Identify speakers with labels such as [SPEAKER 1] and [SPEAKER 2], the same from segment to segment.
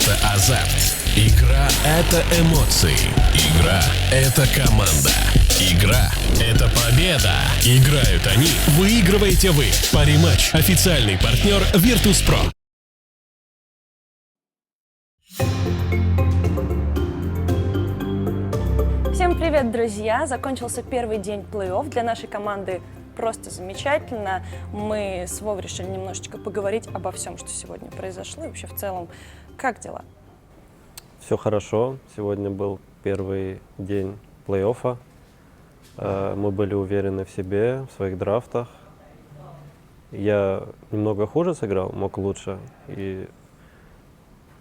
[SPEAKER 1] чувствуется азарт. Игра — это эмоции. Игра — это команда. Игра — это победа. Играют они, выигрываете вы. Париматч — официальный партнер Virtus.pro.
[SPEAKER 2] Всем привет, друзья! Закончился первый день плей-офф. Для нашей команды просто замечательно. Мы с Вов решили немножечко поговорить обо всем, что сегодня произошло. И вообще в целом, как дела?
[SPEAKER 3] Все хорошо. Сегодня был первый день плей-оффа. Мы были уверены в себе, в своих драфтах. Я немного хуже сыграл, мог лучше. И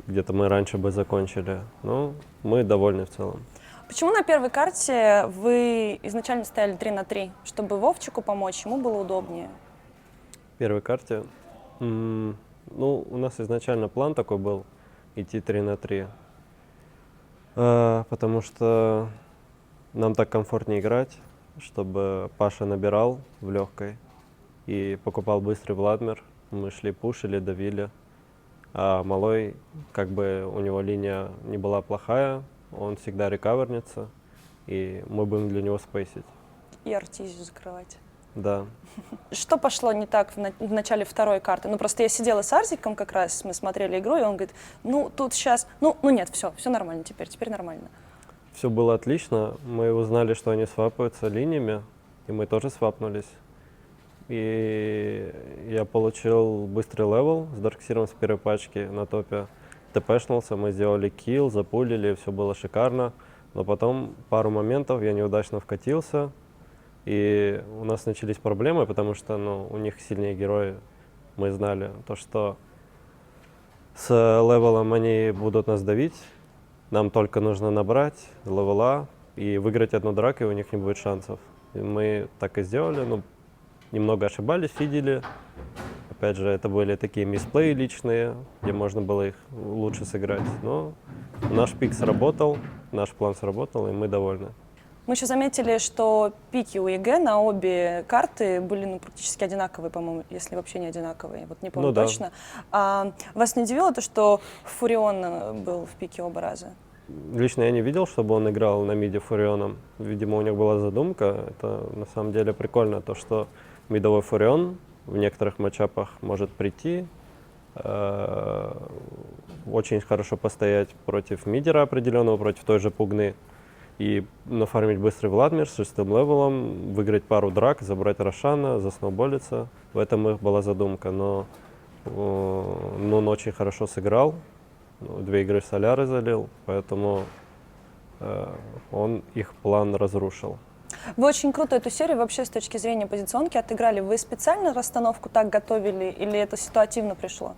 [SPEAKER 3] где-то мы раньше бы закончили. Но мы довольны в целом.
[SPEAKER 2] Почему на первой карте вы изначально стояли 3 на 3? Чтобы Вовчику помочь, ему было удобнее?
[SPEAKER 3] В первой карте? Ну, у нас изначально план такой был — идти 3 на 3. Потому что нам так комфортнее играть, чтобы Паша набирал в легкой и покупал быстрый Владмир. Мы шли, пушили, давили. А Малой, как бы у него линия не была плохая, он всегда рекавернется, и мы будем для него спейсить.
[SPEAKER 2] И артизию закрывать.
[SPEAKER 3] Да.
[SPEAKER 2] Что пошло не так в начале второй карты? Ну, просто я сидела с Арзиком как раз, мы смотрели игру, и он говорит, ну, тут сейчас, ну нет, все нормально теперь нормально.
[SPEAKER 3] Все было отлично. Мы узнали, что они свапаются линиями, и мы тоже свапнулись. И я получил быстрый левел с Дарксиром с первой пачки на топе. ТПшнулся, мы сделали килл, запулили, все было шикарно. Но потом пару моментов я неудачно вкатился, и у нас начались проблемы, потому что у них сильнее герои. Мы знали то, что с левелом они будут нас давить. Нам только нужно набрать левела и выиграть одну драку, и у них не будет шансов. И мы так и сделали, немного ошибались, фидили. Опять же, это были такие мисплеи личные, где можно было их лучше сыграть. Но наш пик сработал, наш план сработал, и мы довольны.
[SPEAKER 2] Мы еще заметили, что пики у ЕГЭ на обе карты были практически одинаковые, по-моему, если вообще не одинаковые. Вот не помню точно. А вас не удивило то, что Фурион был в пике оба раза?
[SPEAKER 3] Лично я не видел, чтобы он играл на миде Фурионом. Видимо, у них была задумка. Это на самом деле прикольно, то, что мидовой Фурион в некоторых матчапах может прийти, очень хорошо постоять против мидера определенного, против той же Пугны, и нафармить быстрый Владмир с 6 левелом, выиграть пару драк, забрать Рошана, засноуболиться. В этом их была задумка, но он очень хорошо сыграл, 2 игры Соляры залил, поэтому он их план разрушил.
[SPEAKER 2] Вы очень круто эту серию вообще с точки зрения позиционки отыграли. Вы специально расстановку так готовили или это ситуативно пришло?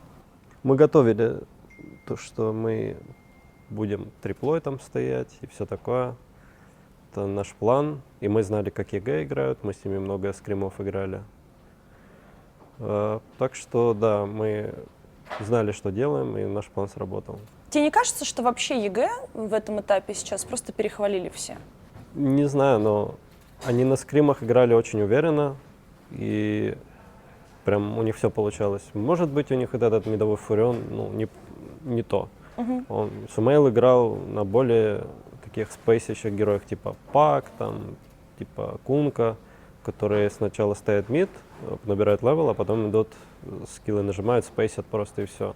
[SPEAKER 3] Мы готовили то, что мы будем триплой там стоять и все такое. Это наш план. И мы знали, как ЕГЭ играют, мы с ними много скримов играли. Так что да, мы знали, что делаем, и наш план сработал.
[SPEAKER 2] Тебе не кажется, что вообще ЕГЭ в этом этапе сейчас просто перехвалили все?
[SPEAKER 3] Не знаю, но они на скримах играли очень уверенно, и прям у них все получалось. Может быть, у них этот мидовой Фурион не то. Сумейл играл на более таких спейсящих героях, типа Пак, типа Кунка, которые сначала стоят мид, набирают левел, а потом идут, скиллы нажимают, спейсят просто и все.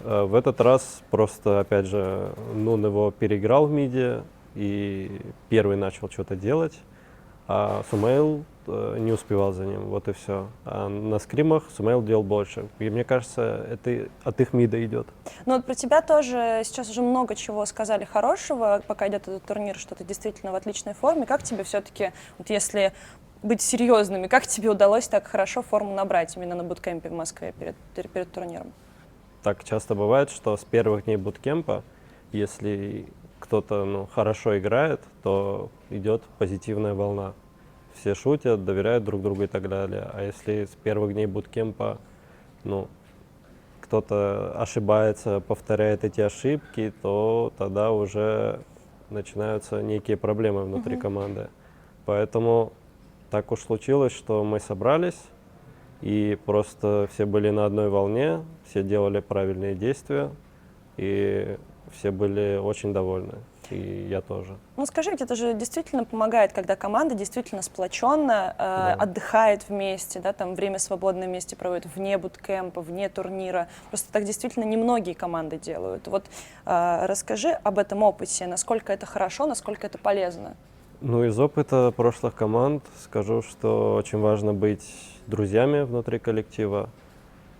[SPEAKER 3] В этот раз просто, опять же, Нун его переиграл в миде и первый начал что-то делать, а Сумейл не успевал за ним, вот и все. А на скримах Сумейл делал больше. И мне кажется, это от их мида идет.
[SPEAKER 2] Ну вот про тебя тоже сейчас уже много чего сказали хорошего, пока идет этот турнир, что ты действительно в отличной форме. Как тебе все-таки, вот если быть серьезными, как тебе удалось так хорошо форму набрать именно на буткемпе в Москве перед турниром?
[SPEAKER 3] Так часто бывает, что с первых дней буткемпа, если кто-то хорошо играет, то идет позитивная волна. Все шутят, доверяют друг другу и так далее. А если с первых дней буткемпа кто-то ошибается, повторяет эти ошибки, то тогда уже начинаются некие проблемы внутри команды. Поэтому так уж случилось, что мы собрались, и просто все были на одной волне, все делали правильные действия. и все были очень довольны, и я тоже.
[SPEAKER 2] Ну скажи, ведь это же действительно помогает, когда команда действительно сплоченно отдыхает вместе, да, там время свободное вместе проводит вне буткемпа, вне турнира. Просто так действительно немногие команды делают. Вот расскажи об этом опыте, насколько это хорошо, насколько это полезно.
[SPEAKER 3] Ну, из опыта прошлых команд скажу, что очень важно быть друзьями внутри коллектива.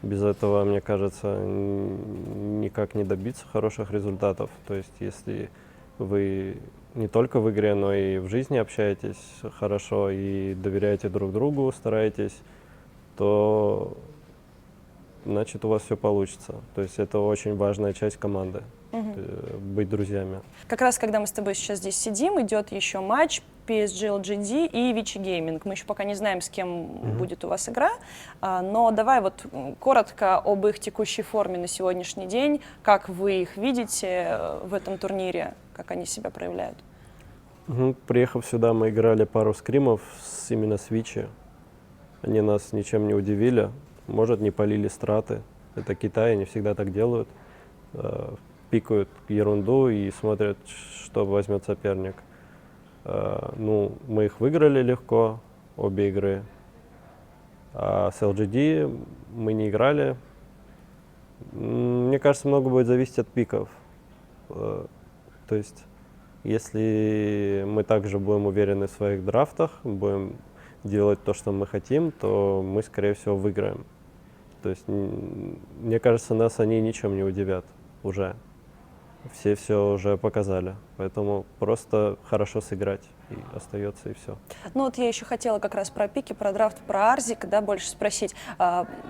[SPEAKER 3] Без этого, мне кажется, никак не добиться хороших результатов. То есть, если вы не только в игре, но и в жизни общаетесь хорошо и доверяете друг другу, стараетесь, то значит у вас все получится. То есть это очень важная часть команды, быть друзьями.
[SPEAKER 2] Как раз, когда мы с тобой сейчас здесь сидим, идет еще матч PSG LGD и Vici Gaming. Мы еще пока не знаем, с кем будет у вас игра, но давай вот коротко об их текущей форме на сегодняшний день, как вы их видите в этом турнире, как они себя проявляют.
[SPEAKER 3] Приехав сюда, мы играли пару скримов именно с Vici. Они нас ничем не удивили, может, не полили страты. Это Китай, они всегда так делают. Пикают ерунду и смотрят, что возьмет соперник. Ну, мы их выиграли легко, обе игры. А с LGD мы не играли. Мне кажется, много будет зависеть от пиков. То есть, если мы также будем уверены в своих драфтах, будем делать то, что мы хотим, то мы, скорее всего, выиграем. То есть, мне кажется, нас они ничем не удивят уже. Все уже показали, поэтому просто хорошо сыграть и остается, и все.
[SPEAKER 2] Ну вот я еще хотела как раз про пики, про драфт, про Арзик, да, больше спросить.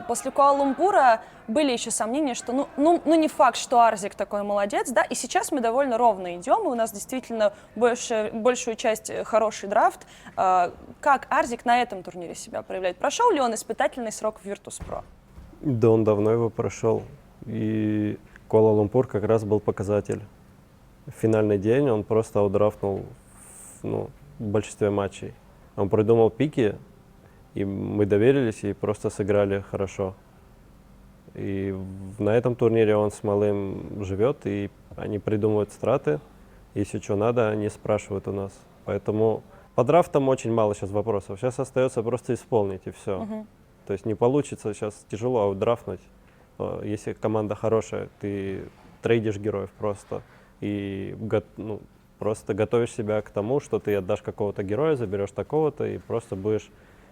[SPEAKER 2] После Куала-Лумпура были еще сомнения, что ну не факт, что Арзик такой молодец, да, и сейчас мы довольно ровно идем, и у нас действительно большую часть хороший драфт. Как Арзик на этом турнире себя проявляет? Прошел ли он испытательный срок в Virtus.pro?
[SPEAKER 3] Да, он давно его прошел, и Куала-Лумпур как раз был показатель. В финальный день он просто аутдрафтнул в большинстве матчей. Он придумал пики, и мы доверились и просто сыграли хорошо. И на этом турнире он с малым живет, и они придумывают страты. Если что надо, они спрашивают у нас. Поэтому по драфтам очень мало сейчас вопросов. Сейчас остается просто исполнить, и все. То есть не получится сейчас тяжело аутдрафтнуть. Если команда хорошая, ты трейдишь героев просто и просто готовишь себя к тому, что ты отдашь какого-то героя, заберешь такого-то и просто будешь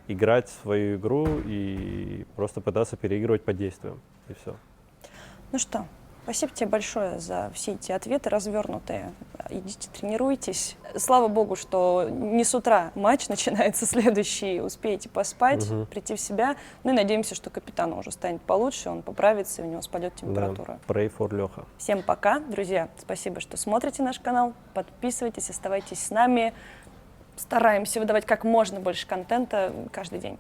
[SPEAKER 3] играть свою игру и просто пытаться переигрывать по действиям. И все.
[SPEAKER 2] Ну что, спасибо тебе большое за все эти ответы развернутые. Идите, тренируйтесь. Слава богу, что не с утра матч начинается следующий. Успеете поспать, прийти в себя. Ну и надеемся, что капитану уже станет получше, он поправится, и у него спадет температура.
[SPEAKER 3] Да, pray for Леха.
[SPEAKER 2] Всем пока, друзья. Спасибо, что смотрите наш канал. Подписывайтесь, оставайтесь с нами. Стараемся выдавать как можно больше контента каждый день.